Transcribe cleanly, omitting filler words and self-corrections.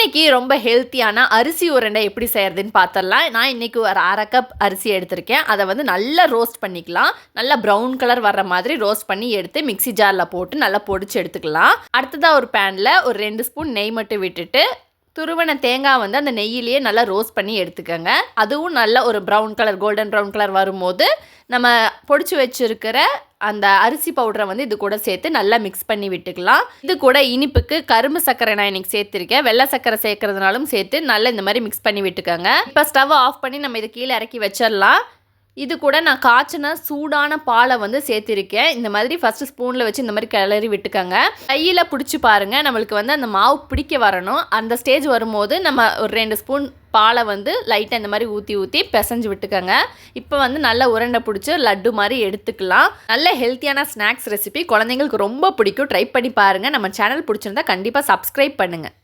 இன்னைக்கு ரொம்ப ஹெல்த்தியான அரிசி உருண்டை எப்படி செய்யறதுன்னு பார்த்தரலாம். நான் இன்னைக்கு ஒரு 1/2 கப் அரிசி எடுத்திருக்கேன். அதை வந்து நல்லா ரோஸ்ட் பண்ணிக்கலாம். நல்லா ப்ரௌன் கலர் வர்ற மாதிரி ரோஸ்ட் பண்ணி எடுத்து மிக்ஸி ஜாரில் போட்டு நல்லா பொடிச்சு எடுத்துக்கலாம். அடுத்ததாக ஒரு பேனில் ஒரு 2 ஸ்பூன் நெய் மட்டும் விட்டுட்டு துருவன தேங்காய் வந்து அந்த நெய்யிலேயே நல்லா ரோஸ்ட் பண்ணி எடுத்துக்கோங்க. அதுவும் நல்ல ஒரு brown colour golden brown colour வரும்போது நம்ம பொடிச்சு வச்சுருக்கிற அந்த அரிசி பவுடரை வந்து இது கூட சேர்த்து நல்லா மிக்ஸ் பண்ணி விட்டுக்கலாம். இது கூட இனிப்புக்கு கரும்பு சர்க்கரை நான் இன்னைக்கு சேர்த்துருக்கேன். வெள்ளை சர்க்கரை சேர்க்கறதுனாலும் சேர்த்து நல்லா இந்த மாதிரி மிக்ஸ் பண்ணி விட்டுக்கோங்க. இப்போ ஸ்டவ் ஆஃப் பண்ணி நம்ம இதை கீழே இறக்கி வச்சிடலாம். இது கூட நான் காய்ச்சின சூடான பாலை வந்து சேர்த்திருக்கேன். இந்த மாதிரி ஃபஸ்ட்டு ஸ்பூனில் வச்சு இந்த மாதிரி கிளறி விட்டுக்கோங்க. கையில் பிடிச்சி பாருங்கள், நம்மளுக்கு வந்து அந்த மாவு பிடிக்க வரணும். அந்த ஸ்டேஜ் வரும்போது நம்ம ஒரு 2 ஸ்பூன் பாலை வந்து லைட்டாக இந்த மாதிரி ஊற்றி பிசைஞ்சு விட்டுக்கோங்க. இப்போ வந்து நல்லா உருண்டை பிடிச்சி லட்டு மாதிரி எடுத்துக்கலாம். நல்ல ஹெல்த்தியான ஸ்நாக்ஸ் ரெசிபி குழந்தைங்களுக்கு ரொம்ப பிடிக்கும். ட்ரை பண்ணி பாருங்கள். நம்ம சேனல் பிடிச்சிருந்தா கண்டிப்பாக சப்ஸ்கிரைப் பண்ணுங்கள்.